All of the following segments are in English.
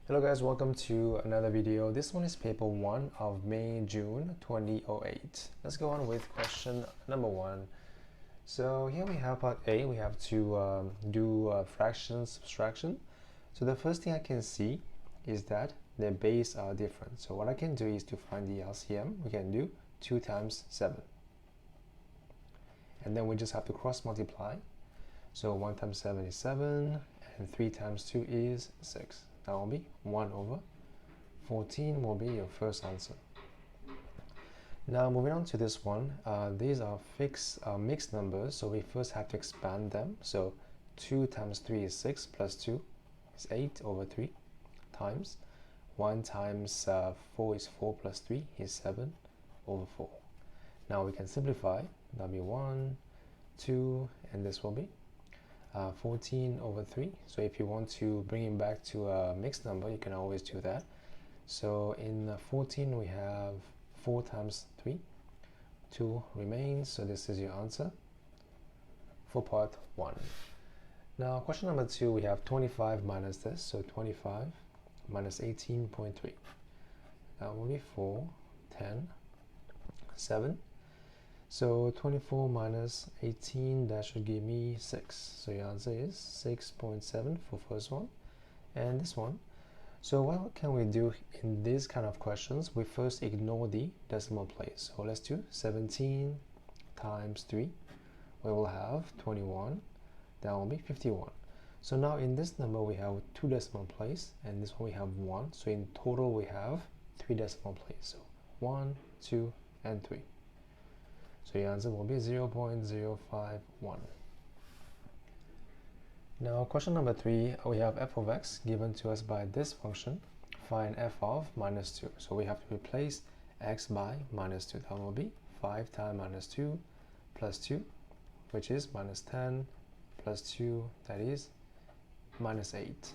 Hello guys, welcome to another video. This one is paper 1 of May-June 2008. Let's go on with question number 1. So here we have part A. We have to do fraction subtraction. So the first thing I can see is that their base are different. So what I can do is to find the LCM. We can do 2 times 7. And then we just have to cross multiply. So 1 times 7 is 7 and 3 times 2 is 6. That will be 1 over 14 will be your first answer. Now moving on to this one, these are mixed numbers, so we first have to expand them. So 2 times 3 is 6 plus 2 is 8 over 3 times 1 times 4 is 4 plus 3 is 7 over 4. Now we can simplify. That'll be 1, 2, and this will be 14 over 3. So if you want to bring it back to a mixed number, you can always do that. So in 14 we have 4 times 3, 2 remains, so this is your answer for part 1. Now question number 2, we have 25 minus this, so 25 minus 18.3. That will be 4, 10, 7. So 24 minus 18, that should give me 6. So your answer is 6.7 for first one. And this one. So what can we do in these kind of questions? We first ignore the decimal place. So let's do 17 times 3. We will have 21. That will be 51. So now in this number we have 2 decimal place, and this one we have 1. So in total we have 3 decimal places. So 1, 2, and 3. So your answer will be 0.051. Now question number 3, we have f of x given to us by this function. Find f of minus 2. So we have to replace x by minus 2. That will be 5 times minus 2 plus 2, which is minus 10 plus 2, that is minus 8.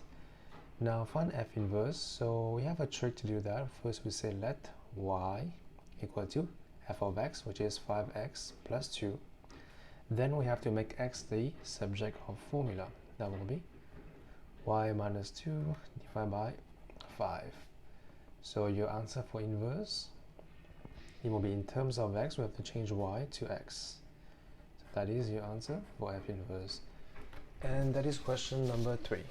Now find f inverse. So we have a trick to do that. First we say let y equal to f of x, which is 5x plus 2. Then we have to make x the subject of formula. That will be y minus 2 divided by 5. So your answer for inverse, it will be in terms of x, we have to change y to x. So that is your answer for f inverse. And that is question number 3.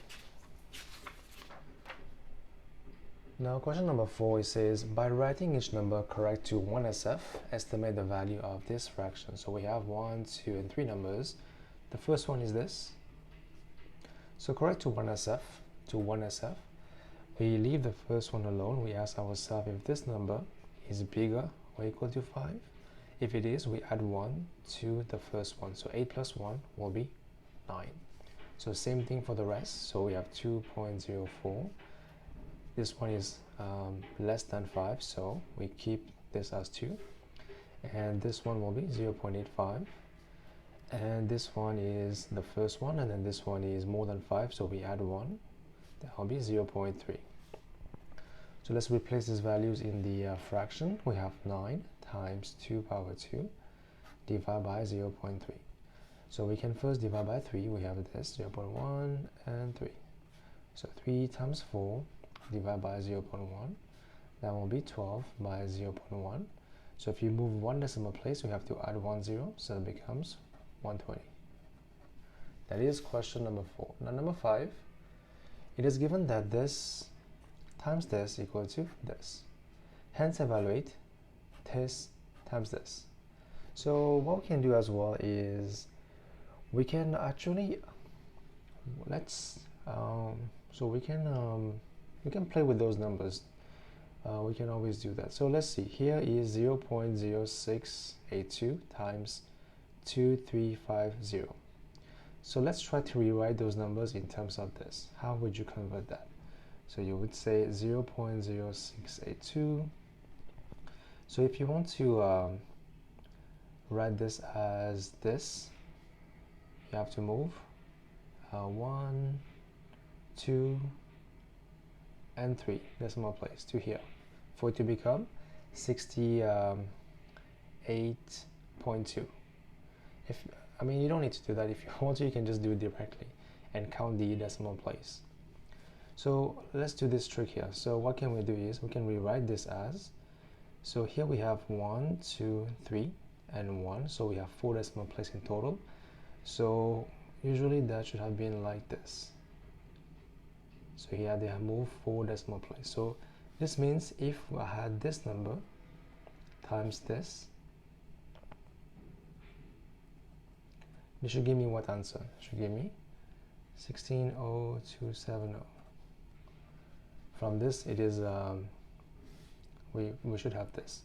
Now question number 4, it says, by writing each number correct to 1SF, estimate the value of this fraction. So we have 1, 2, and 3 numbers. The first one is this. So correct to 1SF, we leave the first one alone. We ask ourselves if this number is bigger or equal to 5. If it is, we add 1 to the first one. So 8 plus 1 will be 9. So same thing for the rest. So we have 2.04. This one is less than 5, so we keep this as 2. And this one will be 0.85. And this one is the first one, and then this one is more than 5, so we add 1. That will be 0.3. So let's replace these values in the fraction. We have 9 times 2 power 2 divided by 0.3. So we can first divide by 3. We have this 0.1 and 3. So 3 times 4 divided by 0.1, that will be 12 by 0.1. So if you move one decimal place, we have to add 1 0, so it becomes 120. That is question number 4. Now number 5, it is given that this times this equal to this. Hence evaluate this times this. So what we can do as well is we can actually we can play with those numbers. We can always do that. So let's see, here is 0.0682 times 2350. So let's try to rewrite those numbers in terms of this. How would you convert that? So you would say 0.0682. So if you want to write this as this, you have to move 1, 2, and 3 decimal place to here for it to become 68.2. I mean, you don't need to do that. If you want to, you can just do it directly and count the decimal place. So let's do this trick here. So what can we do is we can rewrite this as, so here we have 1, 2, 3, and 1. So we have 4 decimal places in total. So usually that should have been like this. So here they have moved 4 decimal places. So this means if I had this number times this, it should give me what answer? It should give me 160270. From this, it is we should have this.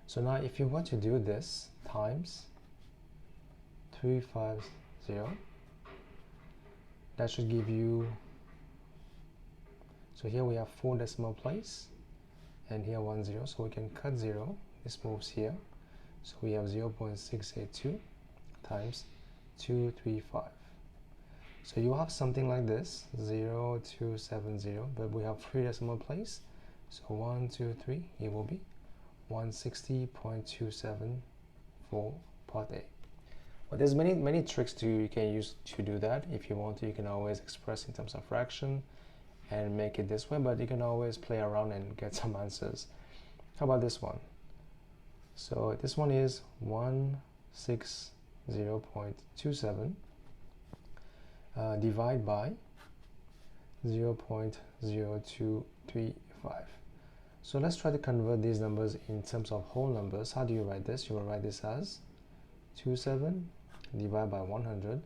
So now if you want to do this times 350, that should give you, so here we have 4 decimal places and here 1 0, so we can cut 0. This moves here, so we have 0.682 times 235. So you have something like this, 0270, but we have 3 decimal places, so 1 2 3, it will be 160.274 part A. But there's many tricks you can use to do that. If you want to, you can always express in terms of fraction and make it this way, but you can always play around and get some answers. How about this one? So this one is 160.27 divide by 0.0235. So let's try to convert these numbers in terms of whole numbers. How do you write this? You will write this as 27 divided by 100.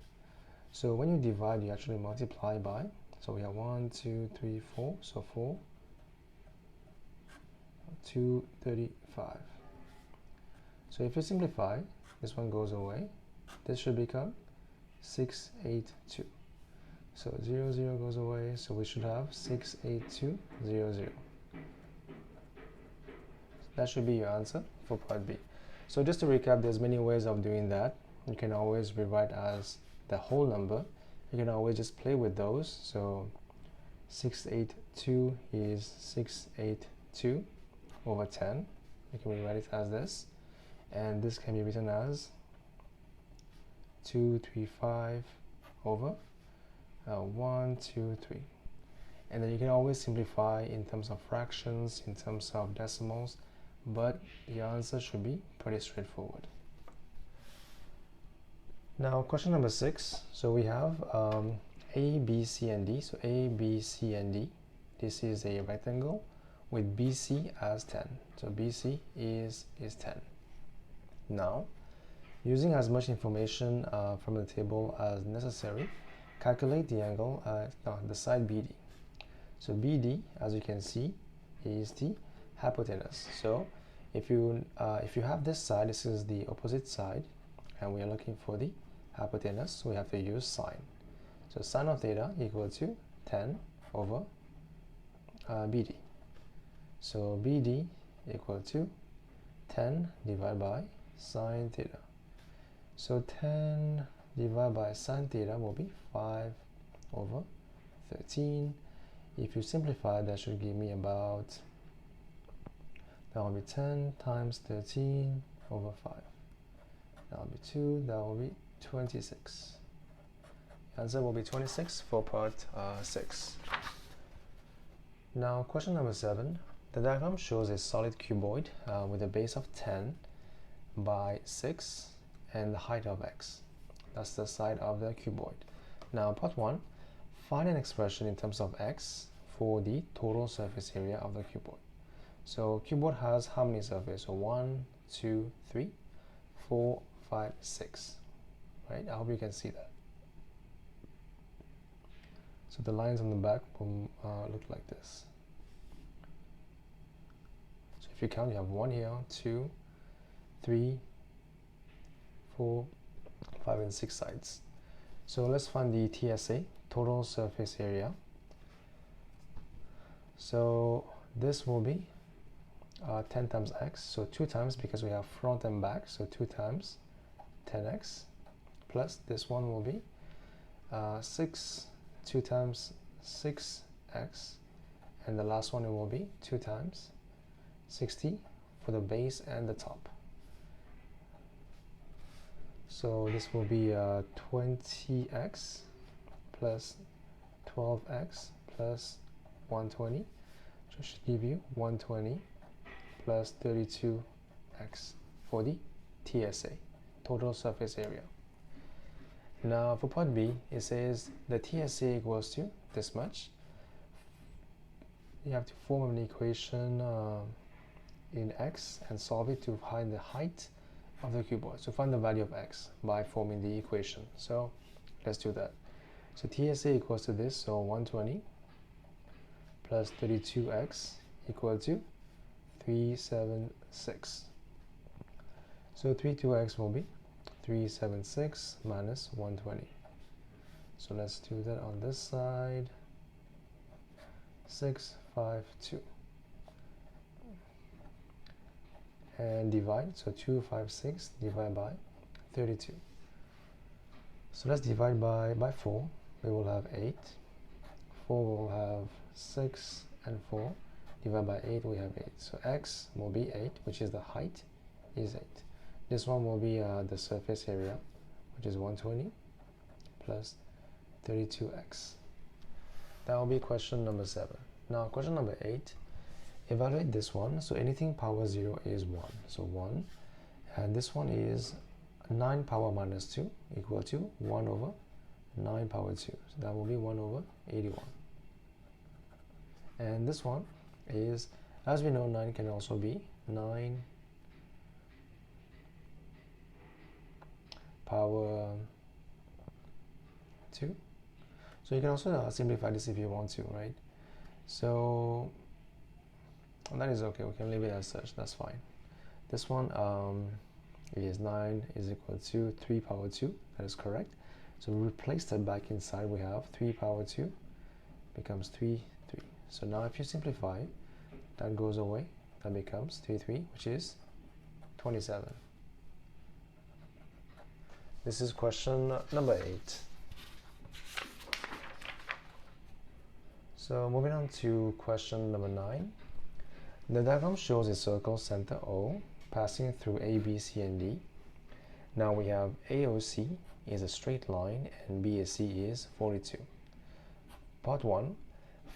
So when you divide, you actually multiply by, so we have 1 2 3 4, so 4 235. So if you simplify, this one goes away, this should become 682. So 0 0 goes away, so we should have 68200. That should be your answer for part B. So just to recap, there's many ways of doing that. You can always rewrite as the whole number. You can always just play with those. So 682 is 682 over 10. You can rewrite it as this. And this can be written as 235 over 1 2 3. And then you can always simplify in terms of fractions, in terms of decimals, but your answer should be pretty straightforward. Now question number 6. So we have A, B, C, and D. So A, B, C, and D. This is a rectangle with BC as 10. So BC is 10. Now, using as much information from the table as necessary, calculate the angle, the side BD. So BD, as you can see, is the hypotenuse. So if you have this side, this is the opposite side, and we are looking for the hypotenuse, so we have to use sine. So sine of theta equal to 10 over BD. So BD equal to 10 divided by sine theta. So 10 divided by sine theta will be 5 over 13. If you simplify, that should give me about, that will be 10 times 13 over 5. That will be 2, that will be 26. The answer will be 26 for part 6. Now question number 7. The diagram shows a solid cuboid with a base of 10 by 6 and the height of x. That's the side of the cuboid. Now part 1. Find an expression in terms of x for the total surface area of the cuboid. So cuboid has how many surfaces? So 1, 2, 3, 4, 5, 6. Right? I hope you can see that. So the lines on the back will look like this. So if you count, you have 1 here, 2, 3, 4, 5, and 6 sides. So let's find the TSA, total surface area. So this will be 10 times x, so 2 times, because we have front and back, so 2 times 10x, plus this one will be 6, 2 times 6x, and the last one it will be 2 times 60 for the base and the top. So this will be 20x plus 12x plus 120. So it should give you 120 plus 32x for the TSA, total surface area. Now for part B, it says the TSA equals to this much. You have to form an equation in x and solve it to find the height of the cuboid. So find the value of x by forming the equation. So let's do that. So TSA equals to this, so 120 plus 32x equal to 376. So 32x will be 376 minus 120. So let's do that on this side. 652. And divide, so 256 divided by 32. So let's divide by 4. We will have 8. 4 will have 6 and 4. Divided by 8, we have 8. So x will be 8, which is the height, is 8. This one will be the surface area, which is 120 plus 32x. That will be question number 7. Now question number 8. Evaluate this one. So anything power 0 is 1. So 1. And this one is 9 power minus 2 equal to 1 over 9 power 2. So that will be 1 over 81. And this one is, as we know, 9 can also be 9 power 2. So you can also simplify this if you want to, right? So that is okay, we can leave it as such, that's fine. This one is 9 is equal to 3 power 2, that is correct. So we replace that back inside, we have 3 power 2 becomes 3, 3. So now if you simplify, that goes away, that becomes 3, 3, which is 27. This is question number 8. So moving on to question number 9. The diagram shows a circle center O passing through A, B, C, and D. Now we have AOC is a straight line and BAC is 42. Part 1,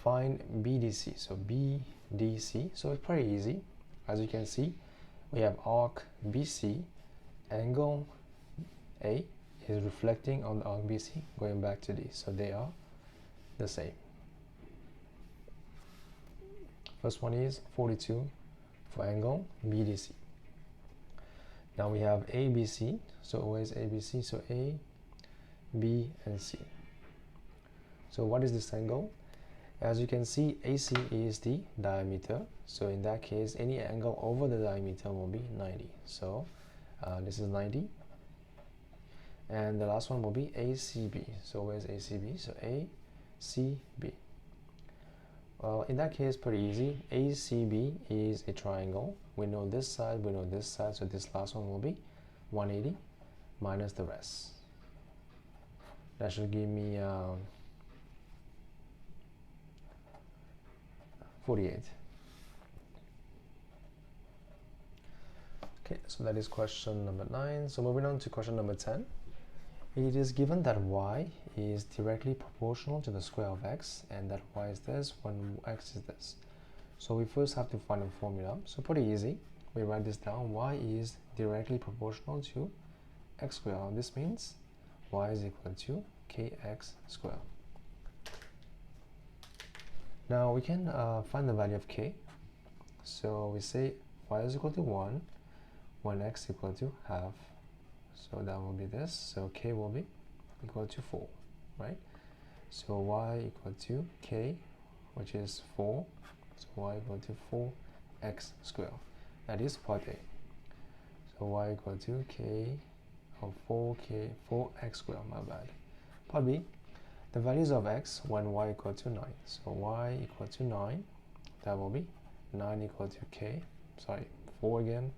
find BDC. So BDC, so it's pretty easy. As you can see, we have arc BC, angle A is reflecting on the arc BC going back to D. So they are the same. First one is 42 for angle BDC. Now we have ABC, so always ABC, so A, B, and C. So what is this angle? As you can see, AC is the diameter, so in that case, any angle over the diameter will be 90. So this is 90. And the last one will be ACB, so where's ACB? So ACB. Well, in that case, pretty easy. ACB is a triangle. We know this side, we know this side, so this last one will be 180 minus the rest. That should give me 48. Okay, so that is question number 9. So moving on to question number 10. It is given that y is directly proportional to the square of x and that y is this when x is this. So we first have to find a formula. So pretty easy. We write this down. Y is directly proportional to x squared. This means y is equal to kx squared. Now we can find the value of k. So we say y is equal to 1 when x equal to half. So that will be this. So k will be equal to 4, right? So y equal to k, which is 4. So y equal to 4x squared. That is part A. So y equal to k of 4x squared, my bad. Part B, the values of x when y equal to 9. So y equal to 9, that will be 9 equal to k, 4 again,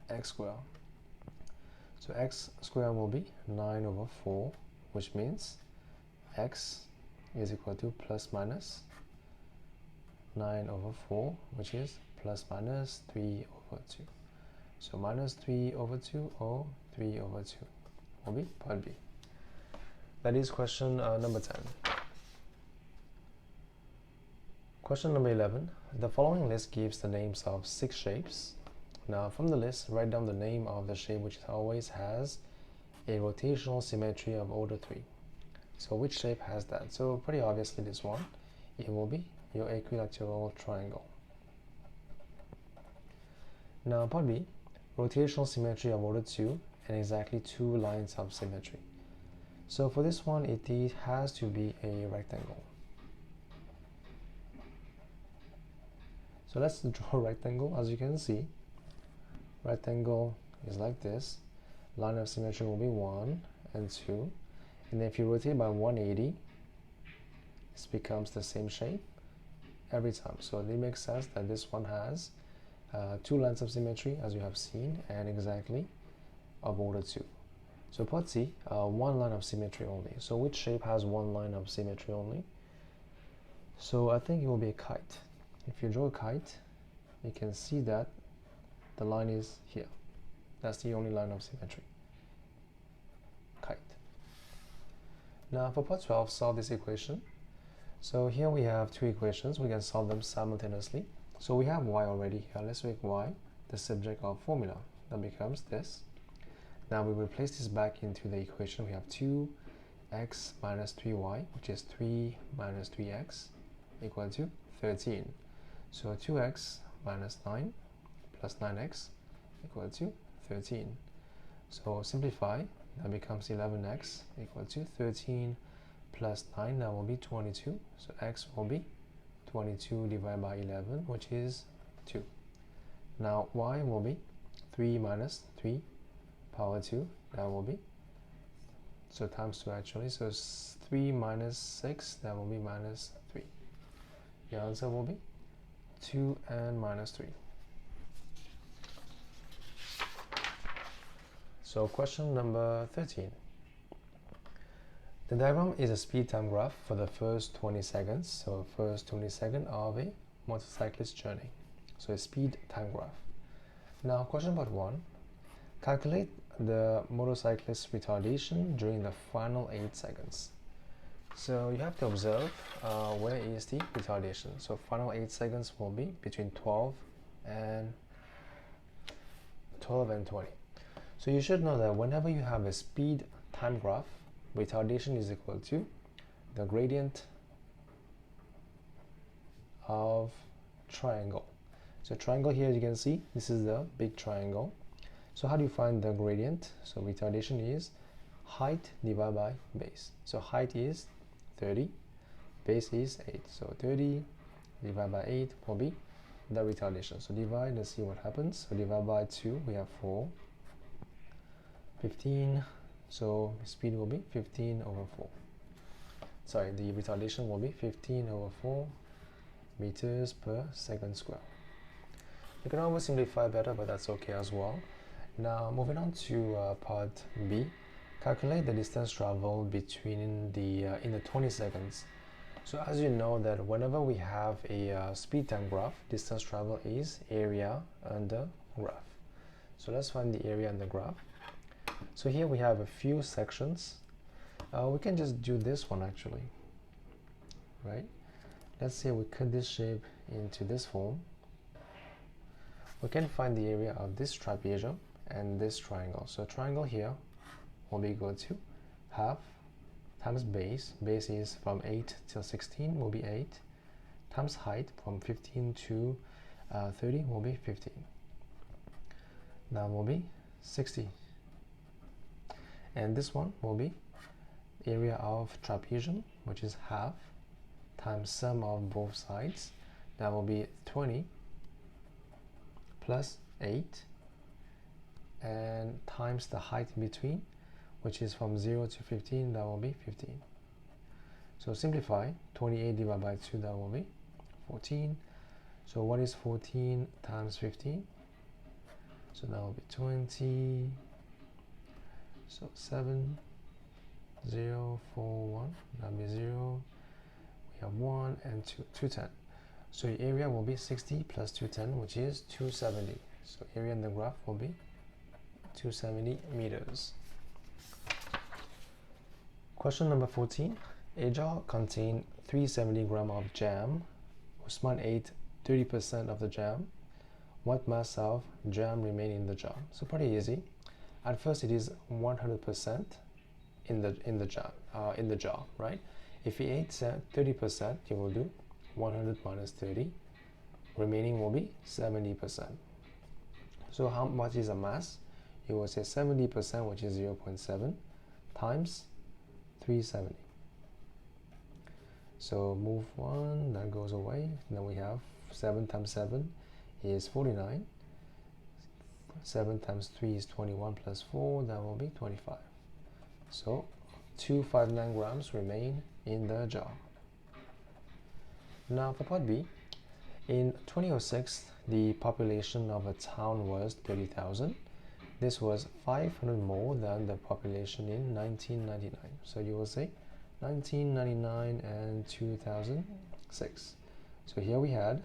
x squared. So x squared will be 9 over 4, which means x is equal to plus minus 9 over 4, which is plus minus 3 over 2. So minus 3 over 2 or 3 over 2 will be part B. That is question number 10. Question number 11. The following list gives the names of 6 shapes. Now from the list, write down the name of the shape which always has a rotational symmetry of order 3. So which shape has that? So pretty obviously this one, it will be your equilateral triangle. Now part B, rotational symmetry of order 2 and exactly 2 lines of symmetry. So for this one, it has to be a rectangle. So let's draw a rectangle. As you can see, rectangle is like this. Line of symmetry will be 1 and 2. And then if you rotate by 180, this becomes the same shape every time. So it makes sense that this one has 2 lines of symmetry, as you have seen, and exactly of order 2. So part C, 1 line of symmetry only. So which shape has 1 line of symmetry only? So I think it will be a kite. If you draw a kite, you can see that the line is here. That's the only line of symmetry. Kite. Now for part 12, solve this equation. So here we have 2 equations. We can solve them simultaneously. So we have y already here. Let's make y the subject of formula. That becomes this. Now we replace this back into the equation. We have 2x minus 3y, which is 3 minus 3x, equal to 13. So 2x minus 9 plus 9x equal to 13. So simplify, that becomes 11x equal to 13 plus 9, that will be 22. So x will be 22 divided by 11, which is 2. Now y will be 3 minus 3 power 2, that will be, so times 2 actually, so 3 minus 6, that will be minus 3. The answer will be 2 and minus 3. So question number 13. The diagram is a speed time graph for the first 20 seconds. So first 20 seconds of a motorcyclist journey. So a speed time graph. Now question part 1. Calculate the motorcyclist's retardation during the final 8 seconds. So you have to observe where is the retardation. So final 8 seconds will be between 12 and 20. So you should know that whenever you have a speed time graph, retardation is equal to the gradient of triangle. So triangle here, you can see this is the big triangle. So how do you find the gradient? So retardation is height divided by base. So height is 30, base is 8. So 30 divided by 8 will be the retardation. So divide, let's see what happens. So divide by 2, we have 4. 15, so speed will be 15 over 4. Sorry, the retardation will be 15 over 4 meters per second square. You can always simplify better, but that's okay as well. Now moving on to part B, calculate the distance traveled between in the 20 seconds. So as you know that whenever we have a speed time graph, distance travel is area under graph. So let's find the area under graph. So here we have a few sections. We can just do this one actually, right? Let's say we cut this shape into this form. We can find the area of this trapezium and this triangle. So triangle here will be equal to half times base. Base is from 8 till 16 will be 8 times height from 15 to 30 will be 15. That will be 60. And this one will be area of trapezium, which is half times sum of both sides. That will be 20 plus 8 and times the height in between, which is from 0 to 15, that will be 15. So simplify, 28 divided by 2, that will be 14. So what is 14 times 15? So that will be 20. So 7, 0, 4, 1, that will be 0. We have 1 and 2, 210. So your area will be 60 plus 210, which is 270. So area in the graph will be 270 meters. Question number 14. A jar contained 370 grams of jam Usman ate 30% of the jam. What mass of jam remain in the jar? So pretty easy. At first it is 100% in the jar, right? If he ate 30%, you will do 100 minus 30. Remaining will be 70%. So how much is a mass? You will say 70%, which is 0.7 times 370. So move 1, that goes away. Then we have 7 times 7 is 49. 7 times 3 is 21 plus 4, that will be 25. So 259 grams remain in the jar. Now for part B, in 2006, the population of a town was 30,000. This was 500 more than the population in 1999. So you will say 1999 and 2006. So here we had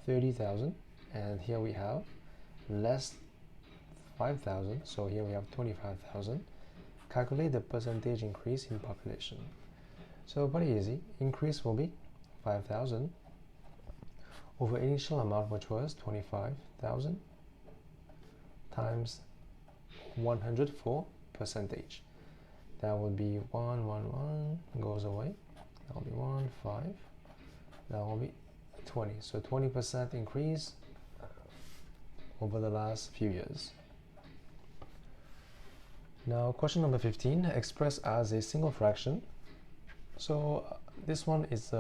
30,000 and here we have less 5,000. So here we have 25,000. Calculate the percentage increase in population. So pretty easy. Increase will be 5,000 over initial amount, which was 25,000, times 100 for percentage. That would be 1 goes away. That will be 1 5. That will be 20. So 20% increase over the last few years. Now question number 15, express as a single fraction. So this one is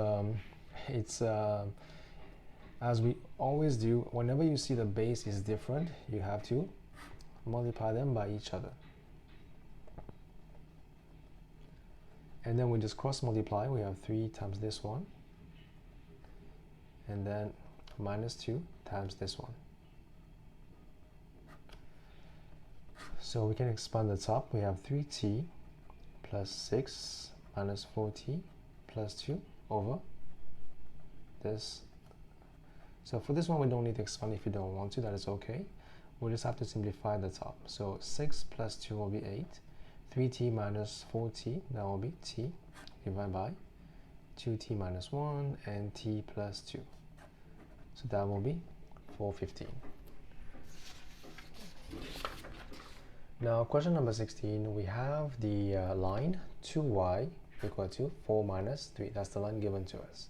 as we always do, whenever you see the base is different, you have to multiply them by each other. And then we just cross multiply. We have 3 times this one, and then minus 2 times this one. So we can expand the top. We have 3t plus 6 minus 4t plus 2 over this. So for this one, we don't need to expand if you don't want to. That is okay. We just have to simplify the top. So 6 plus 2 will be 8. 3t minus 4t, that will be t divided by 2t minus 1 and t plus 2. So that will be 415. Now question number 16, we have the line 2y equal to 4 minus 3. That's the line given to us.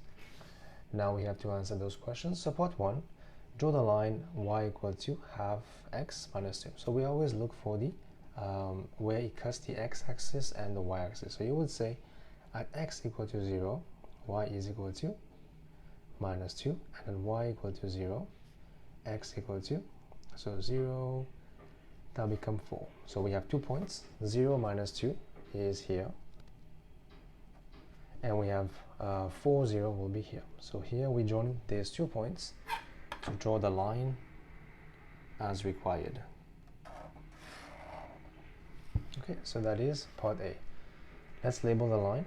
Now we have to answer those questions. So part 1, draw the line y equal to half x minus 2. So we always look for the where it cuts the x-axis and the y-axis. So you would say at x equal to 0, y is equal to minus 2, and then y equal to 0, x equal to, so 0, that will become 4. So we have 2 points. 0 minus 2 is here, and we have 4, 0 will be here. So here we join these 2 points to draw the line as required. Okay, so that is part A. Let's label the line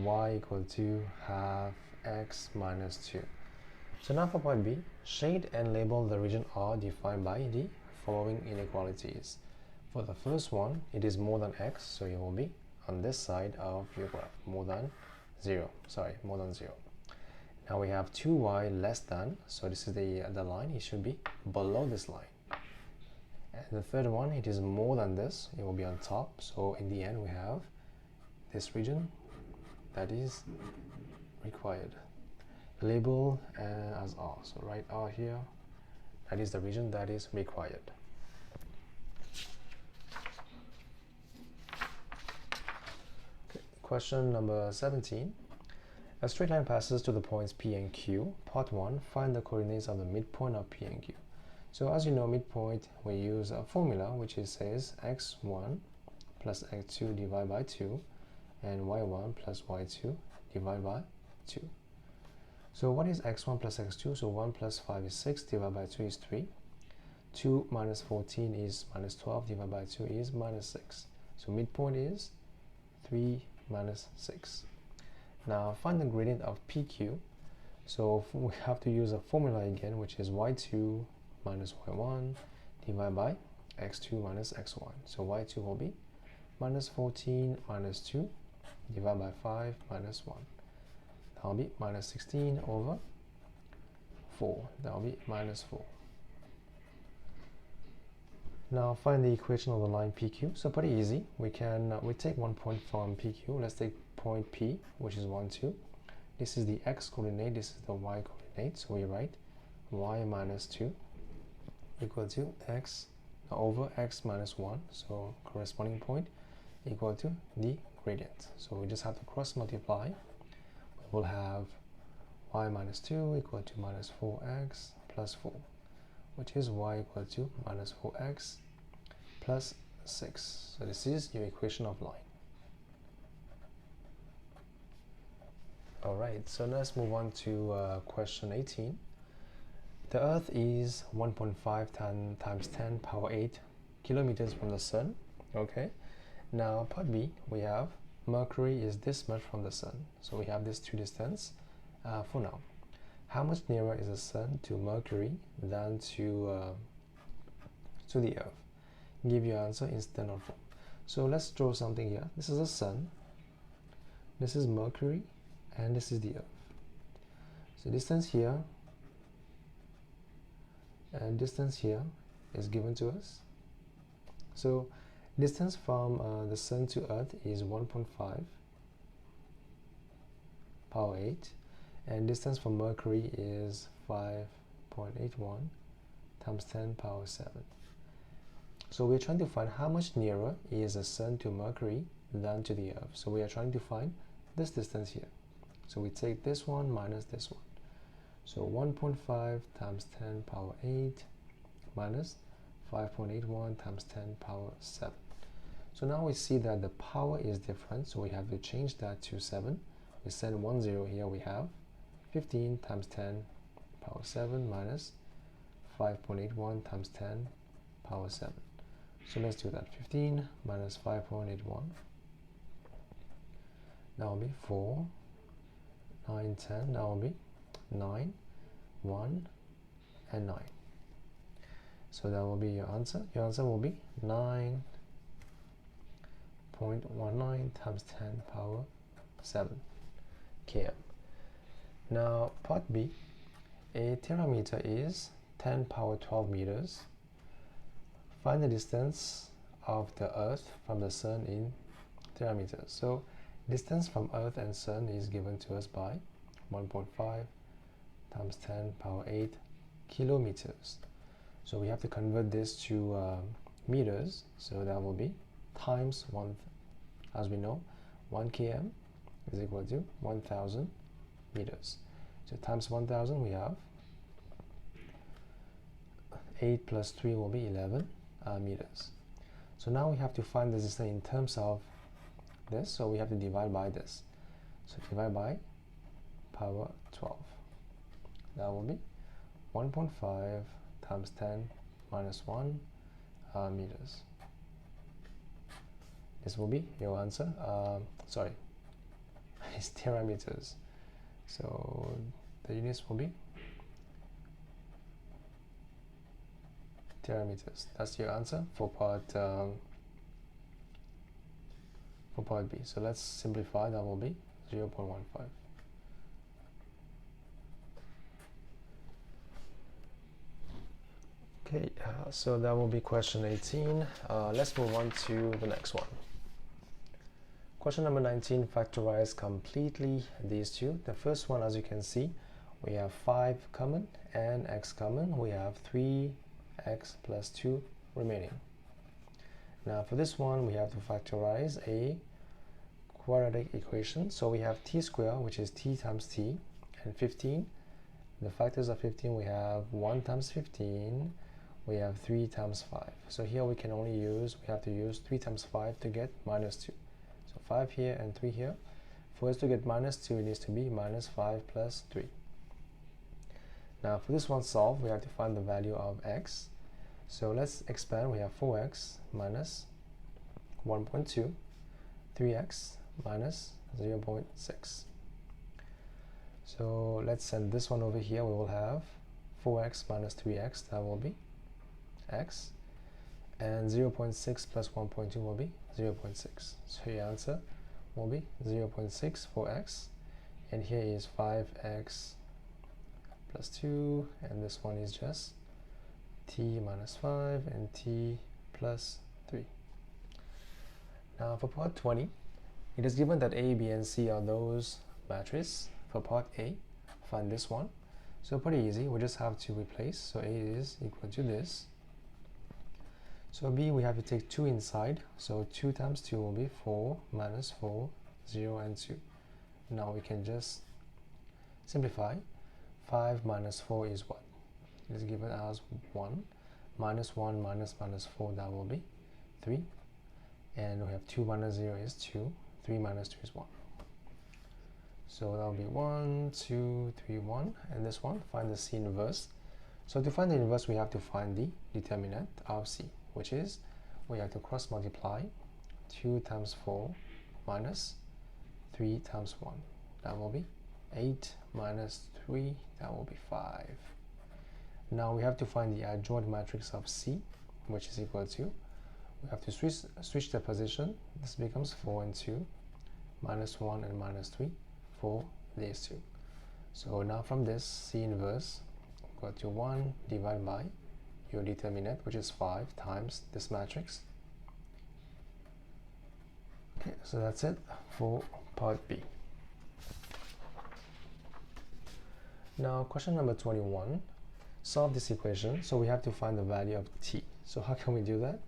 y equal to half x minus 2. So now for part B, shade and label the region R defined by the following inequalities. For the first one, it is more than x, so it will be on this side of your graph, more than 0. Now we have 2y less than, so this is the line, it should be below this line. And the third one, it is more than this, it will be on top. So in the end, we have this region that is required. Label as R. So write R here. That is the region that is required. Okay. Question number 17. A straight line passes to the points P and Q. Part 1, find the coordinates of the midpoint of P and Q. So as you know, midpoint, we use a formula which says x1 plus x2 divided by 2 and y1 plus y2 divided by 2. So what is x1 plus x2? So 1 plus 5 is 6 divided by 2 is 3. 2 minus 14 is minus 12 divided by 2 is minus 6. So midpoint is 3 minus 6. Now find the gradient of PQ. So we have to use a formula again, which is y2 minus y1 divided by x2 minus x1. So y2 will be minus 14 minus 2 divided by 5 minus 1. That will be minus 16 over 4. That will be minus 4. Now find the equation of the line PQ. So pretty easy. We take one point from PQ. Let's take point P, which is 1, 2. This is the x coordinate, this is the y coordinate. So we write y minus 2 equal to x over x minus 1. So corresponding point equal to the gradient. So we just have to cross multiply. We will have y minus 2 equal to minus 4x plus 4, which is y equal to minus 4x plus 6. So this is your equation of line. Alright, so let's move on to question 18. The Earth is 1.5 times 10 power 8 kilometers from the Sun. Okay, now part B, we have Mercury is this much from the Sun. So we have this two distance for now. How much nearer is the Sun to Mercury than to the Earth? Give your answer in standard form. So let's draw something here. This is the Sun, this is Mercury, and this is the Earth. So distance here and distance here is given to us. So distance from the Sun to Earth is 1.5 power 8, and distance from Mercury is 5.81 times 10 power 7. So we're trying to find how much nearer is the Sun to Mercury than to the Earth. So we are trying to find this distance here. So we take this one minus this one. So 1.5 times 10 power 8 minus 5.81 times 10 power 7. So now we see that the power is different, so we have to change that to 7. We send 1 0 here, we have 15 times 10 power 7 minus 5.81 times 10 power 7. So let's do that. 15 minus 5.81. That will be 4, 9, 10. That will be 9, 1, and 9. So that will be your answer. Your answer will be 9.19 times 10 power 7 km. Now part B, a terameter is 10 power 12 meters. Find the distance of the Earth from the Sun in terameters. So distance from Earth and Sun is given to us by 1.5 times 10 power 8 kilometers. So we have to convert this to meters. So that will be times 1, as we know, 1 km is equal to 1,000 meters. So times 1,000 we have 8 plus 3 will be 11 meters. So now we have to find the distance in terms of this, so we have to divide by this. So divide by power 12. That will be 1.5 times 10 minus 1 meters. This will be your answer. Sorry, it's terameters. So the units will be terameters. That's your answer for part B. So let's simplify. That will be 0.15. Okay, so that will be question 18. Let's move on to the next one. Question number 19, factorize completely these two. The first one, as you can see, we have 5 common and x common. We have 3x plus 2 remaining. Now for this one, we have to factorize a quadratic equation. So we have t squared, which is t times t, and 15. The factors of 15, we have 1 times 15, we have 3 times 5. So here we can only use, we have to use 3 times 5 to get minus 2. So 5 here and 3 here. For us to get minus 2, it needs to be minus 5 plus 3. Now for this one solve, we have to find the value of x. So let's expand. We have 4x minus 1.2, 3x minus 0.6. So let's send this one over here. We will have 4x minus 3x, that will be x, and 0.6 plus 1.2 will be 0.6. So your answer will be 0.6 for x, and here is 5x plus 2, and this one is just t minus 5 and t plus 3. Now for part 20, it is given that A, B, and C are those matrices. For part A, find this one. So pretty easy, we just have to replace. So A is equal to this. So B, we have to take 2 inside. So 2 times 2 will be 4 minus 4, 0 and 2. Now we can just simplify. 5 minus 4 is what? It is given as 1. Minus 1 minus minus 4, that will be 3. And we have 2 minus 0 is 2. 3 minus 2 is 1. So that will be 1, 2, 3, 1. And this one, find the C inverse. So to find the inverse, we have to find the determinant of C, which is we have to cross multiply 2 times 4 minus 3 times 1. That will be 8 minus 3, that will be 5. Now we have to find the adjoint matrix of C, which is equal to, we have to switch the position. This becomes 4 and 2, minus 1 and minus 3 for these two. So now from this, C inverse equal to 1 divided by your determinant, which is 5 times this matrix. Okay, so that's it for part B. Now question number 21, solve this equation. So we have to find the value of t. So how can we do that?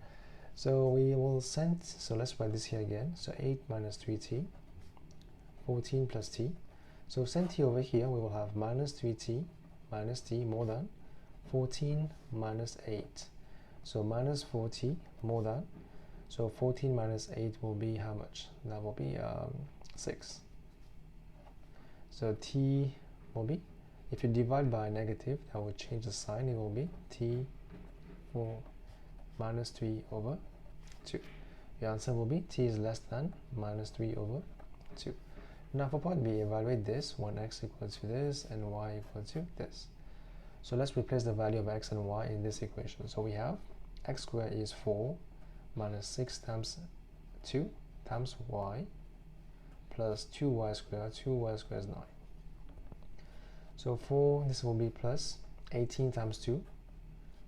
So we will send, so let's write this here again. So 8 minus 3t, 14 plus t. So send t over here, we will have minus 3t minus t more than 14 minus 8. So minus 4t more than, so 14 minus 8 will be how much? That will be 6. So t will be, if you divide by negative, that will change the sign. It will be t 4 minus 3 over 2. The answer will be t is less than minus 3 over 2. Now for part B, evaluate this, when x equal to this and y equal to this. So let's replace the value of x and y in this equation. So we have x squared is 4 minus 6 times 2 times y plus 2y squared. 2y squared is 9. So 4, this will be plus 18 times 2.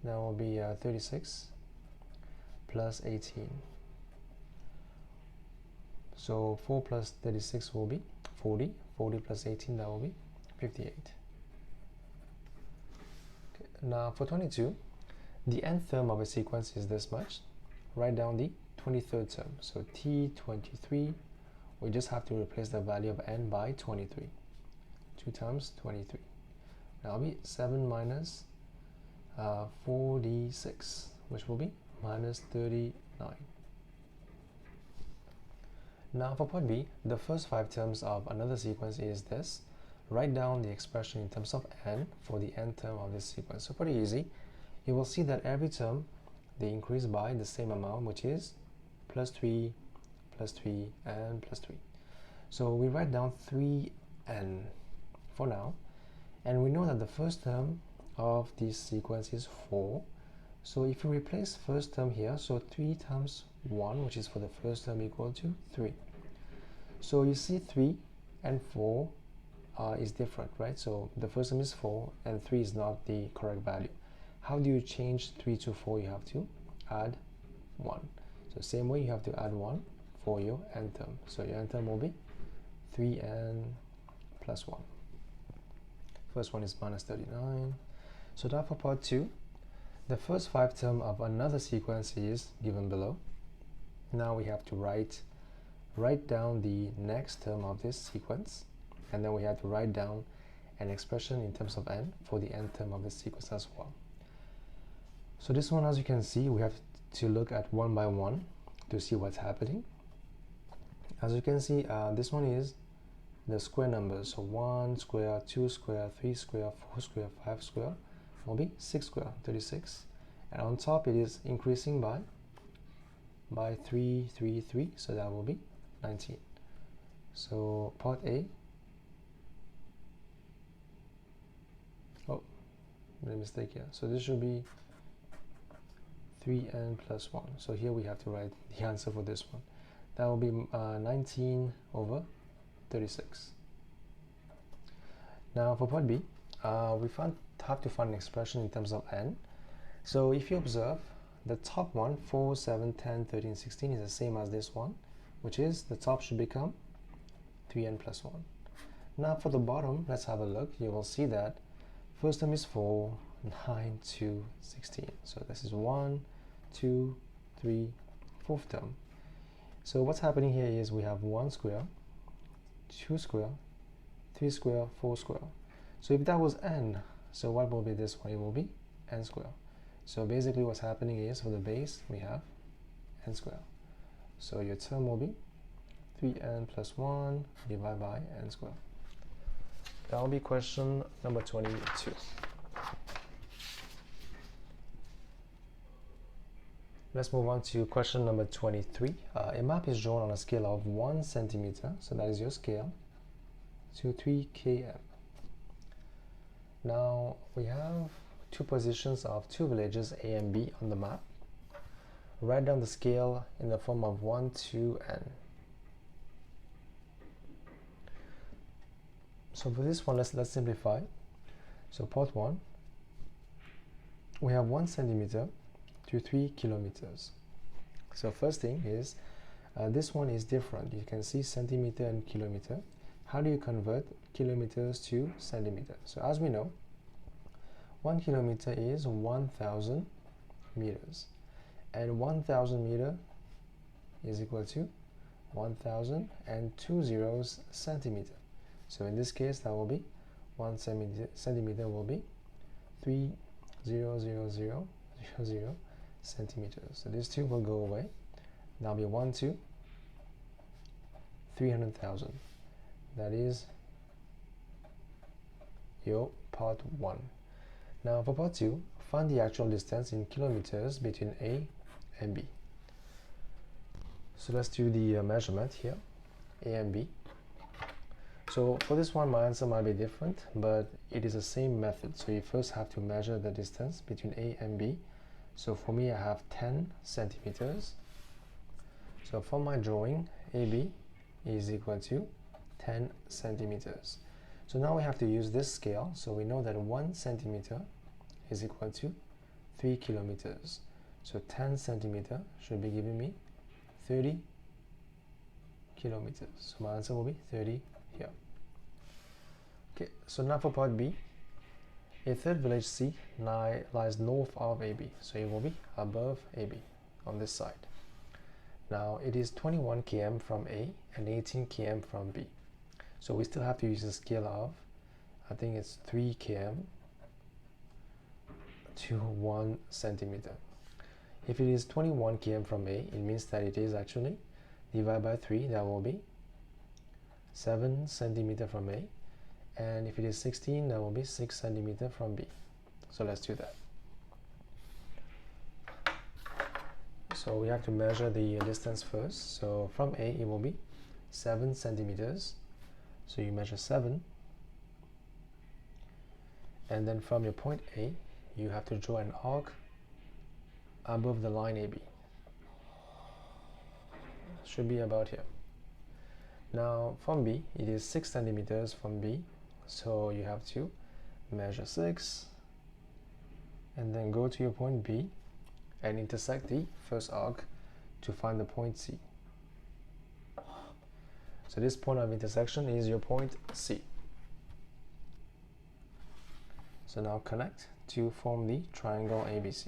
That will be 36 plus 18. So 4 plus 36 will be 40. 40 plus 18, that will be 58. Okay. Now for 22, the nth term of a sequence is this much. Write down the 23rd term. So t23, we just have to replace the value of n by 23. 2 times 23. That will be 7 minus 46, which will be minus 39. Now for part B, the first 5 terms of another sequence is this. Write down the expression in terms of n for the nth term of this sequence. So pretty easy. You will see that every term, they increase by the same amount, which is plus 3, and plus 3. So we write down 3n for now. And we know that the first term of this sequence is 4. So if you replace first term here, so 3 times 1, which is for the first term, equal to 3. So you see 3 and 4 is different, right? So the first term is 4 and 3 is not the correct value. How do you change 3 to 4? You have to add 1. So same way, you have to add 1 for your nth term. So your nth term will be 3n plus 1. First one is minus 39. So now for part 2, the first 5 term of another sequence is given below. Now we have to write down the next term of this sequence, and then we have to write down an expression in terms of n for the nth term of this sequence as well. So this one, as you can see, we have to look at one by one to see what's happening. As you can see, this one is the square numbers. So 1 square, 2 square, 3 square, 4 square, 5 square will be 6 square, 36. And on top it is increasing by 3, 3, 3, so that will be 19. So part A, oh, made a mistake here. So this should be 3n plus 1. So here we have to write the answer for this one. That will be 19 over 36. Now for part B, have to find an expression in terms of n. So if you observe, the top one, 4, 7, 10, 13, 16 is the same as this one, which is the top should become 3n plus 1. Now for the bottom, let's have a look. You will see that first term is 4, 9, 2, 16. So this is 1, 2, 3, fourth term. So what's happening here is we have 1 square, 2 square, 3 square, 4 square. So if that was n, so what will be this one? It will be n square. So basically what's happening is for the base we have n square. So your term will be 3n plus 1 divided by n square. That will be question number 22. Let's move on to question number 23. A map is drawn on a scale of 1 centimeter, so that is your scale, to 3 km. Now we have two positions of two villages A and B on the map. Write down the scale in the form of 1 to n. So for this one, let's simplify. So part 1, we have 1 centimeter to 3 kilometers. So first thing is, this one is different. You can see centimeter and kilometer. How do you convert kilometers to centimeters? So as we know, 1 kilometer is 1,000 meters, and 1,000 meter is equal to 1,020 centimeter. So in this case, that will be 1 centimeter will be 3,000 centimeters. So these two will go away. That'll be 1 to 300,000. That is your part 1. Now for part 2, find the actual distance in kilometers between A and B. So let's do the measurement here, A and B. So for this one, my answer might be different, but it is the same method. So you first have to measure the distance between A and B. So for me, I have 10 centimeters. So for my drawing, AB is equal to 10 centimeters. So now we have to use this scale. So we know that 1 centimeter is equal to 3 kilometers. So 10 centimeter should be giving me 30 kilometers. So my answer will be 30 here. Okay, so now for part B. A third village C lies north of AB, so it will be above AB on this side. Now it is 21 km from A and 18 km from B. So we still have to use a scale of, I think it's 3 km to 1 centimeter. If it is 21 km from A, it means that it is actually divided by 3, that will be 7 centimeter from A. And if it is 16, that will be 6 centimeter from B. So let's do that. So we have to measure the distance first. So from A, it will be 7 centimeters. So you measure 7. And then from your point A, you have to draw an arc above the line AB. Should be about here. Now from B, it is 6 centimeters from B. So you have to measure 6 and then go to your point B and intersect the first arc to find the point C. So this point of intersection is your point C. So now connect to form the triangle ABC.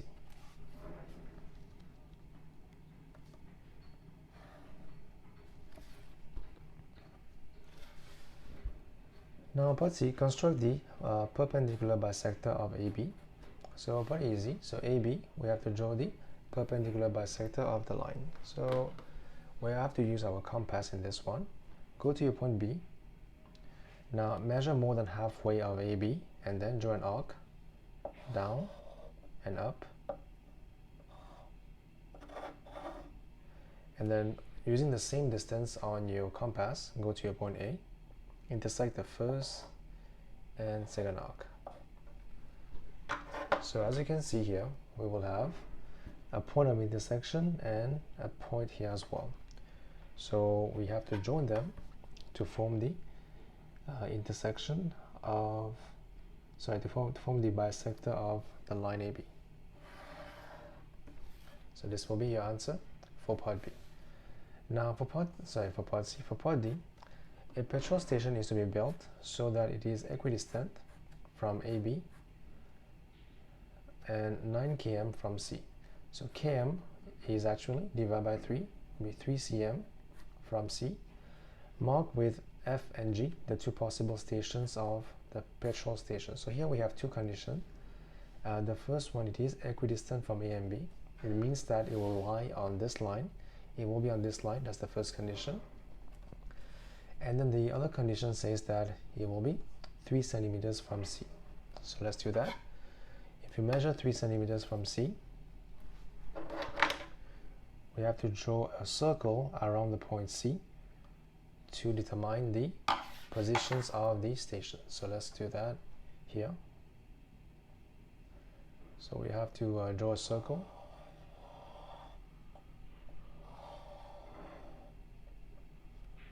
Now part C, construct the perpendicular bisector of AB. So pretty easy. So AB, we have to draw the perpendicular bisector of the line. So we have to use our compass in this one. Go to your point B. Now measure more than halfway of AB and then draw an arc down and up. And then using the same distance on your compass, go to your point A. Intersect the first and second arc. So as you can see here, we will have a point of intersection and a point here as well. So we have to join them to form the intersection of to form the bisector of the line AB. So this will be your answer for part B. Now for part C, for part D, a petrol station is to be built so that it is equidistant from AB and 9 km from C. So km is actually divided by 3, will be 3 cm from C, marked with F and G, the two possible stations of the petrol station. So here we have two conditions. The first one, it is equidistant from A and B. It means that it will lie on this line. It will be on this line. That's the first condition. And then the other condition says that it will be 3 centimeters from C. So let's do that. If you measure 3 centimeters from C, we have to draw a circle around the point C to determine the positions of the station. So let's do that here. So we have to draw a circle.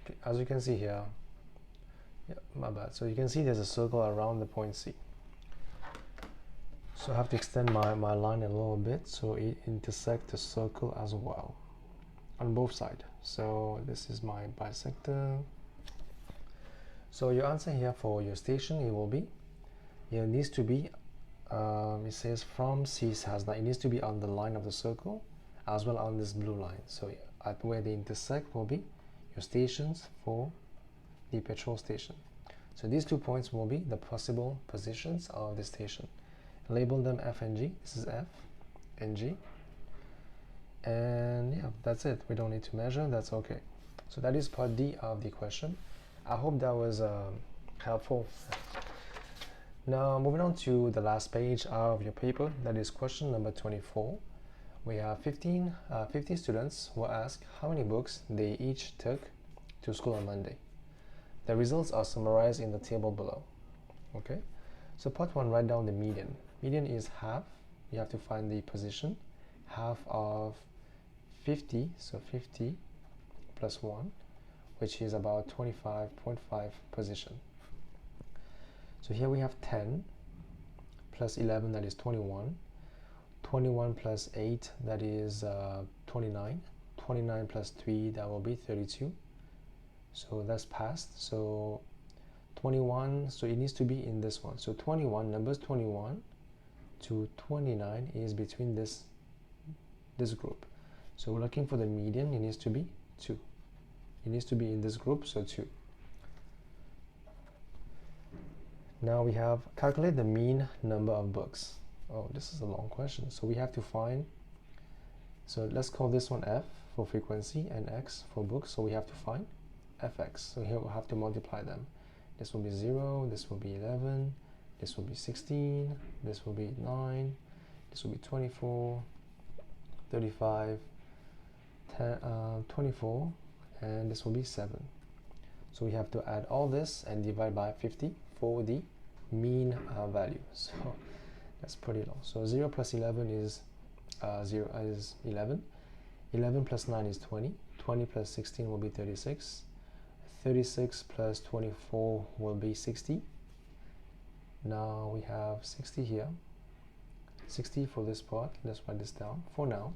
Okay, as you can see here, my bad. So you can see there's a circle around the point C. So I have to extend my line a little bit so it intersects the circle as well on both sides. So this is my bisector. So your answer here for your station, it will be, it needs to be, it says from C has that it needs to be on the line of the circle as well on this blue line. So at where they intersect will be your stations for the petrol station. So these 2 points will be the possible positions of the station. Label them F and G. This is F and G. And yeah, that's it. We don't need to measure. That's okay. So that is part D of the question. I hope that was helpful. Now moving on to the last page of your paper, that is question number 24. We have 50 students who asked how many books they each took to school on Monday. The results are summarized in the table below. Okay, so part 1, write down the median. Median is half. You have to find the position. Half of 50, so 50 plus 1, which is about 25.5 position. So here we have 10 plus 11, that is 21. 21 plus 8, that is 29. 29 plus 3, that will be 32. So that's passed. So 21, so it needs to be in this one. So 21, numbers 21 to 29 is between this group. So we're looking for the median. It needs to be 2. It needs to be in this group, so 2. Now we have calculate the mean number of books. Oh, this is a long question. So we have to find, so let's call this one F for frequency and X for books. So we have to find Fx. So here we'll have to multiply them. This will be 0, this will be 11, this will be 16, this will be 9, this will be 24, 35, 10, 24, and this will be 7. So we have to add all this and divide by 50 for the mean value. So that's pretty low. So 0 plus 11 is 11. 11 plus 9 is 20. 20 plus 16 will be 36. 36 plus 24 will be 60. Now we have 60 here. 60 for this part. Let's write this down for now.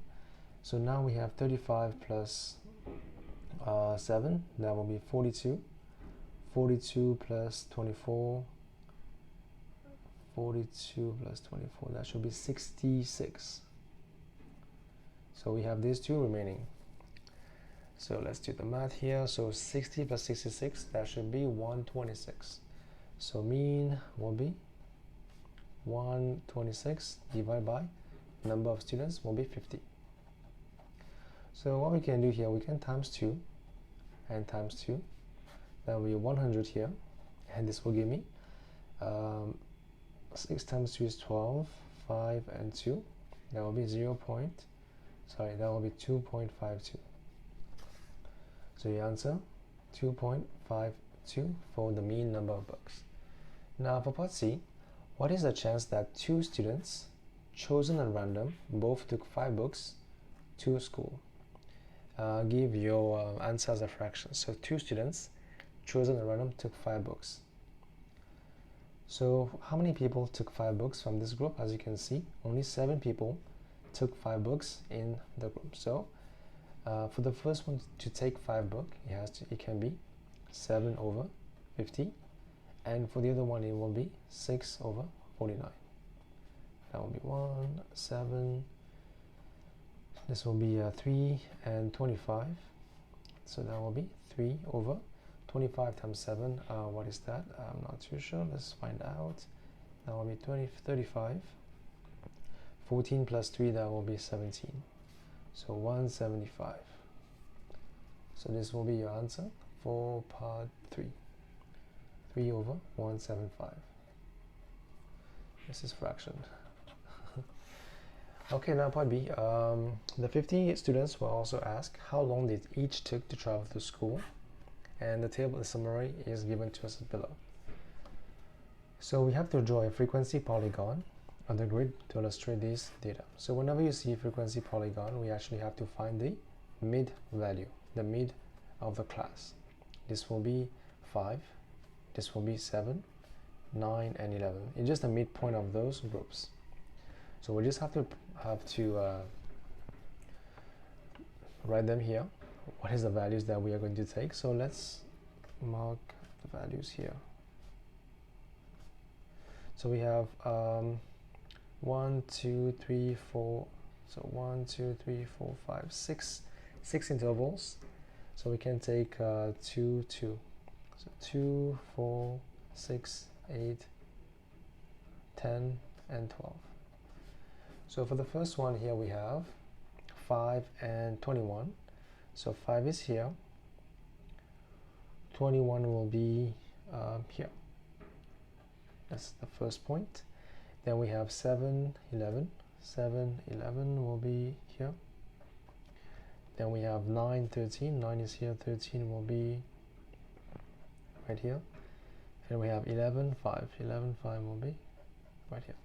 So now we have 35 plus 7. That will be 42. 42 plus 24. 42 plus 24. That should be 66. So we have these two remaining. So let's do the math here. So 60 plus 66, that should be 126. So mean will be 126 divided by number of students will be 50. So what we can do here, we can times 2 and times 2. That will be 100 here, and this will give me 6 times 2 is 12, 5 and 2. That will be that will be 2.52. So your answer, 2.52 for the mean number of books. Now for part C, what is the chance that 2 students chosen at random both took 5 books to school? Give your answer as a fraction. So 2 students chosen at random took 5 books. So how many people took 5 books from this group? As you can see, only 7 people took 5 books in the group. So for the first one to take 5 books, it can be 7 over 50, and for the other one it will be 6 over 49. That will be 1, 7. This will be 3 and 25. So that will be 3 over 25 times 7. What is that? I'm not too sure. Let's find out. That will be 35. 14 plus 3, that will be 17. So 175. So this will be your answer for part 3. 3 over 175. This is fraction. Okay, now part B. The 50 students were also asked how long did each took to travel to school, and the summary is given to us below. So we have to draw a frequency polygon on the grid to illustrate this data. So whenever you see a frequency polygon, we actually have to find the mid value, the mid of the class. This will be 5, this will be 7, 9, and 11. It's just the midpoint of those groups. So we just have to write them here. What is the values that we are going to take? So let's mark the values here. So we have 1, 2, 3, 4. So 1, 2, 3, 4, 5, 6 intervals. So we can take 2, 2. So 2, 4, 6, 8, 10, and 12. So for the first one here we have 5 and 21. So 5 is here, 21 will be here. That's the first point. Then we have 7, 11. 7, 11 will be here. Then we have 9, 13. 9 is here, 13 will be right here. And we have 11, 5. 11, 5 will be right here.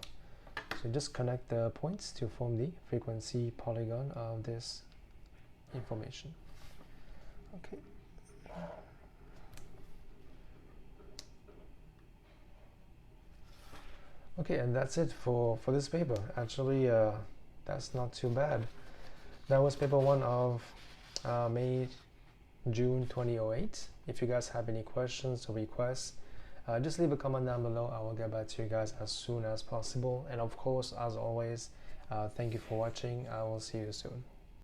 So just connect the points to form the frequency polygon of this information. Okay. Okay, and that's it for this paper. Actually, that's not too bad. That was paper 1 of June 2008. If you guys have any questions or requests, just leave a comment down below. I will get back to you guys as soon as possible. And of course, as always, thank you for watching. I will see you soon.